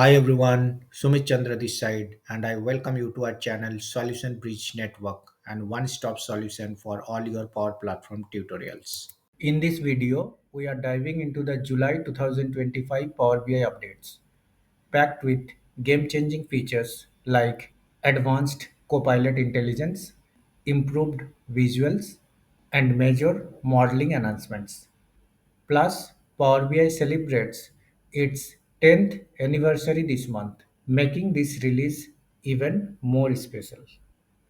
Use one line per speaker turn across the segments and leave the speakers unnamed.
Hi everyone, Sumit Chandra this side, and I welcome you to our channel Solution Bridge Network and one-stop solution for all your Power Platform tutorials. In this video, we are diving into the July 2025 Power BI updates, packed with game-changing features like advanced Copilot intelligence, improved visuals, and major modeling enhancements. Plus, Power BI celebrates its 10th anniversary this month, making this release even more special.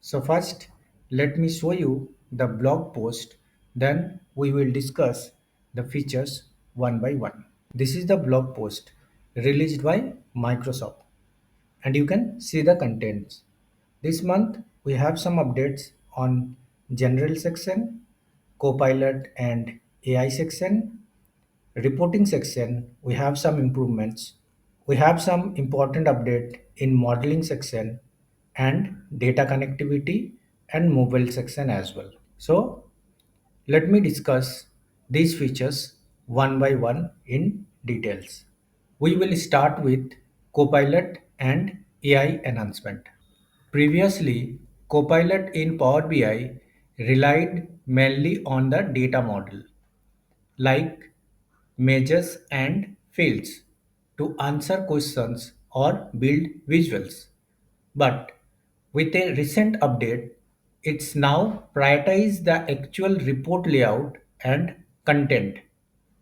So, first, let me show you the blog post, then, we will discuss the features one by one. This is the blog post released by Microsoft, and you can see the contents. This month, we have some updates on General section, Copilot and AI section, reporting section. We have some improvements. We have some important update in modeling section and data connectivity and mobile section as well. So let me discuss these features one by one in details. We will start with Copilot and AI enhancement. Previously, Copilot in Power BI relied mainly on the data model like measures and fields to answer questions or build visuals. But with a recent update, it's now prioritize the actual report layout and content,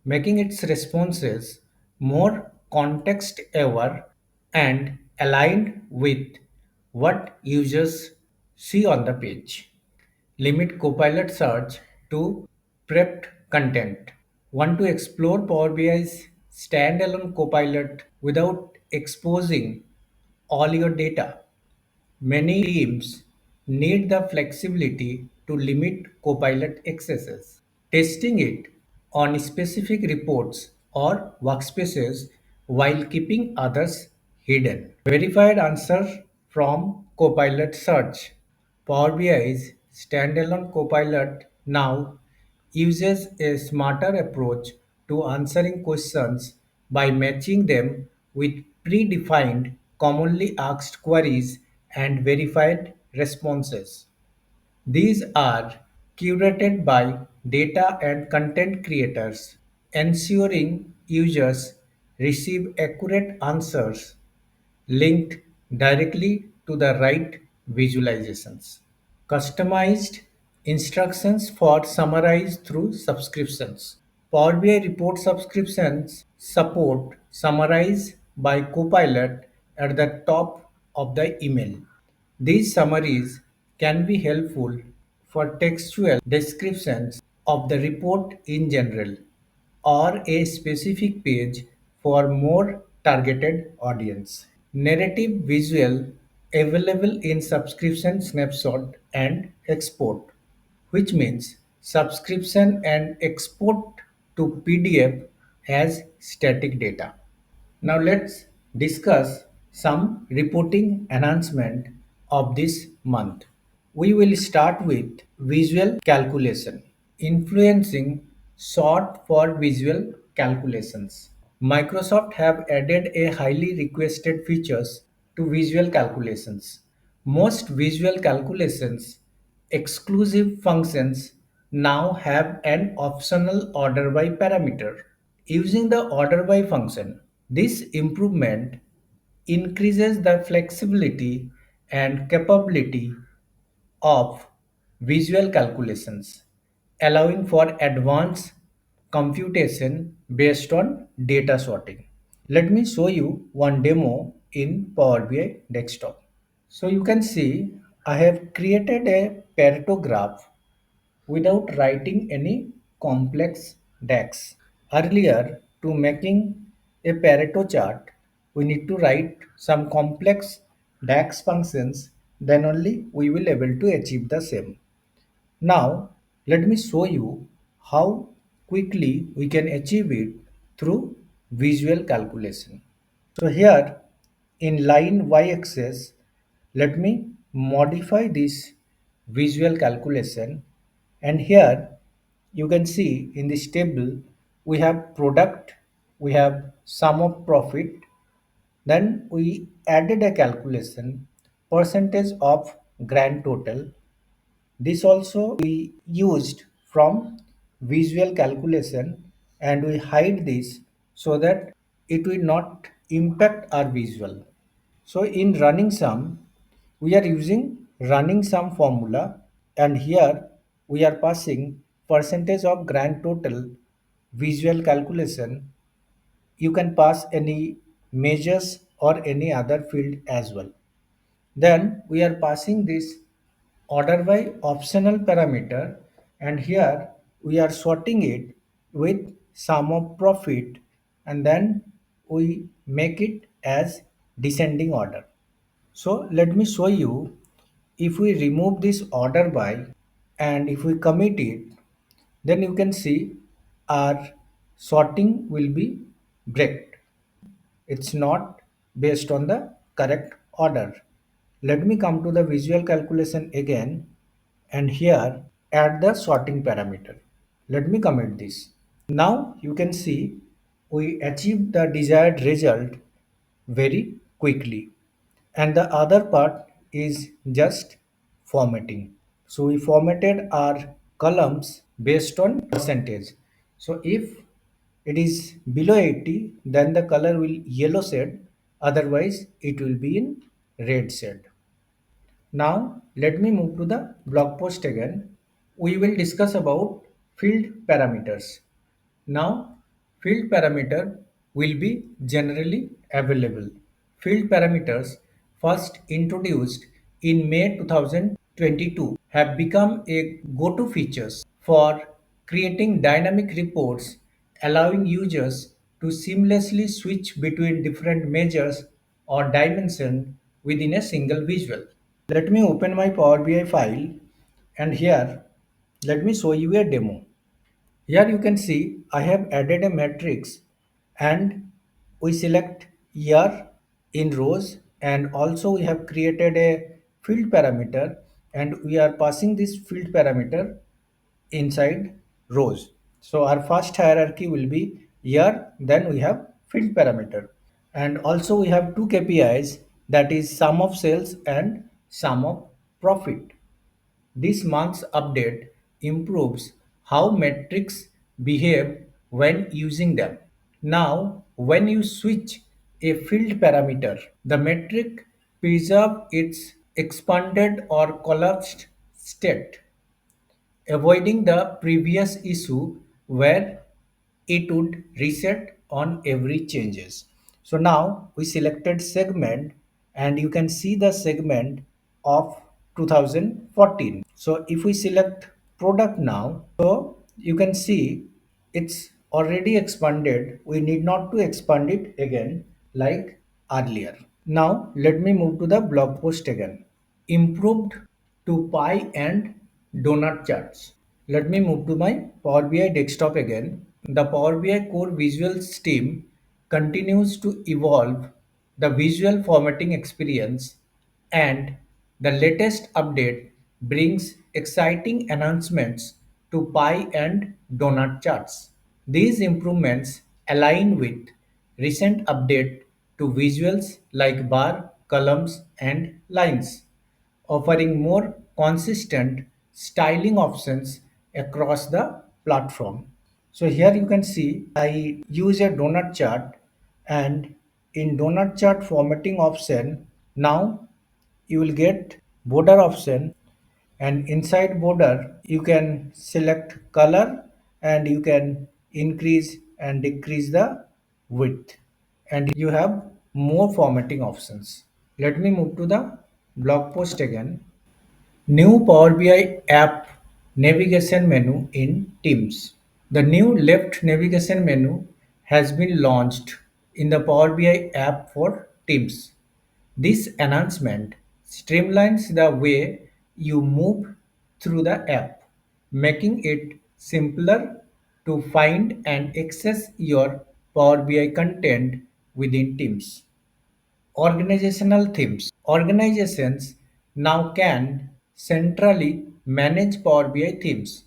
making its responses more context aware and aligned with what users see on the page. Limit Copilot search to prepped content. Want to explore Power BI's standalone Copilot without exposing all your data? Many teams need the flexibility to limit Copilot accesses. Testing it on specific reports or workspaces while keeping others hidden. Verified answer from Copilot search. Power BI's standalone Copilot now uses a smarter approach to answering questions by matching them with predefined, commonly asked queries and verified responses. These are curated by data and content creators, ensuring users receive accurate answers linked directly to the right visualizations. Customized instructions for summarize through subscriptions. Power BI report subscriptions support summarize by Copilot at the top of the email. These summaries can be helpful for textual descriptions of the report in general or a specific page for more targeted audience. Narrative visual available in subscription snapshot and export, which means subscription and export to PDF as static data. Now let's discuss some reporting enhancement of this month. We will start with visual calculation, influencing sort for visual calculations. Microsoft have added a highly requested features to visual calculations. Most visual calculations exclusive functions now have an optional order by parameter. Using the order by function, this improvement increases the flexibility and capability of visual calculations, allowing for advanced computation based on data sorting. Let me show you one demo in Power BI desktop. So you can see I have created a Pareto graph without writing any complex DAX. Earlier, to making a Pareto chart, we need to write some complex DAX functions, then only we will able to achieve the same. Now, let me show you how quickly we can achieve it through visual calculation. So here in line y-axis, let me modify this visual calculation, and here you can see in this table we have product, we have sum of profit, Then we added a calculation percentage of grand total. This also we used from visual calculation, and we hide this so that it will not impact our visual. So in running sum, we are using running sum formula, and here we are passing percentage of grand total visual calculation. You can pass any measures or any other field as well. Then we are passing this order by optional parameter, and here we are sorting it with sum of profit, and then we make it as descending order. So let me show you, if we remove this order by and if we commit it, then you can see our sorting will be break. It's not based on the correct order. Let me come to the visual calculation again, and here add the sorting parameter. Let me commit this. Now you can see we achieved the desired result very quickly. And the other part is just formatting. So we formatted our columns based on percentage. So if it is below 80, then the color will yellow shade, otherwise it will be in red shade. Now let me move to the blog post again. We will discuss about field parameters. Now field parameter will be generally available. Field parameters first introduced in May 2022 have become a go-to features for creating dynamic reports, allowing users to seamlessly switch between different measures or dimensions within a single visual. Let me open my Power BI file, and here let me show you a demo. Here you can see I have added a matrix, and we select year in rows, and also we have created a field parameter, and we are passing this field parameter inside rows. So our first hierarchy will be year, then we have field parameter. And also we have two KPIs, that is sum of sales and sum of profit. This month's update improves how metrics behave when using them. Now, when you switch a field parameter, the metric preserves its expanded or collapsed state, avoiding the previous issue where it would reset on every changes. So now we selected segment, and you can see the segment of 2014. So if we select product now, so you can see it's already expanded. We need not to expand it again like earlier. Now let me move to the blog post again. Improved to pie and donut charts. Let me move to my Power BI desktop again. The Power BI core visuals team continues to evolve the visual formatting experience, and the latest update brings exciting enhancements to pie and donut charts. These improvements align with recent update to visuals like bar, columns, and lines, offering more consistent styling options across the platform. So here you can see I use a donut chart, and in donut chart formatting option, now you will get border option, and inside border you can select color, and you can increase and decrease the width, and you have more formatting options. Let me move to the blog post again. New Power BI app navigation menu in Teams. The new left navigation menu has been launched in the Power BI app for Teams. This enhancement streamlines the way you move through the app, making it simpler to find and access your Power BI content within Teams. Organizational themes. Organizations now can centrally manage Power BI themes,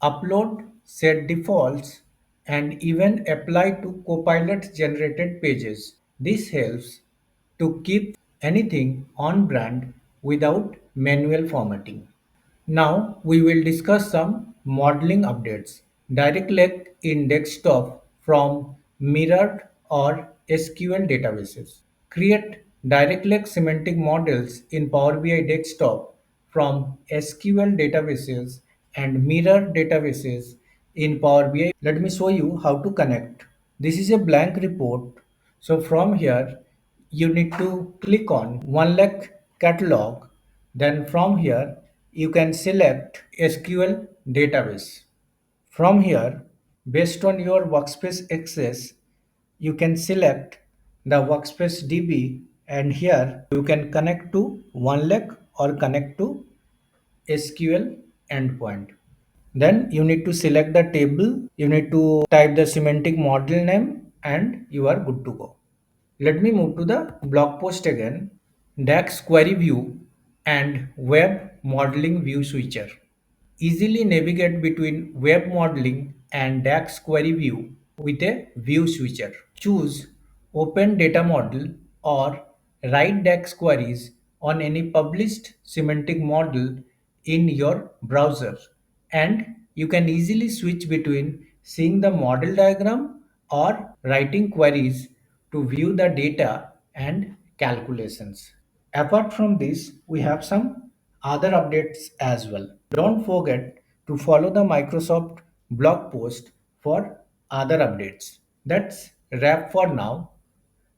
upload, set defaults, and even apply to Copilot generated pages. This helps to keep anything on brand without manual formatting. Now we will discuss some modeling updates. Direct link in desktop from mirrored or SQL databases. Create direct link semantic models in Power BI desktop from SQL databases and mirror databases in Power BI. Let me show you how to connect. This is a blank report. So from here, you need to click on one lakh catalog. Then from here, you can select SQL database. From here, based on your workspace access, you can select the workspace DB, and here you can connect to one lakh or connect to SQL endpoint. Then you need to select the table, you need to type the semantic model name, and you are good to go. Let me move to the blog post again. DAX query view and web modeling view switcher. Easily navigate between web modeling and DAX query view with a view switcher. Choose Open Data Model or write DAX queries on any published semantic model in your browser, and you can easily switch between seeing the model diagram or writing queries to view the data and calculations. Apart from this, we have some other updates as well. Don't forget to follow the Microsoft blog post for other updates. That's wrap for now.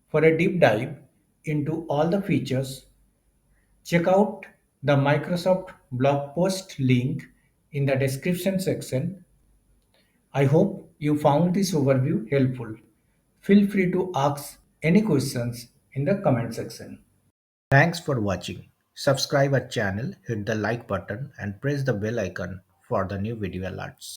For a deep dive into all the features, check out the Microsoft blog post link in the description section. I hope you found this overview helpful. Feel free to ask any questions in the comment section. Thanks for watching. Subscribe our channel, hit the like button and press the bell icon for the new video alerts.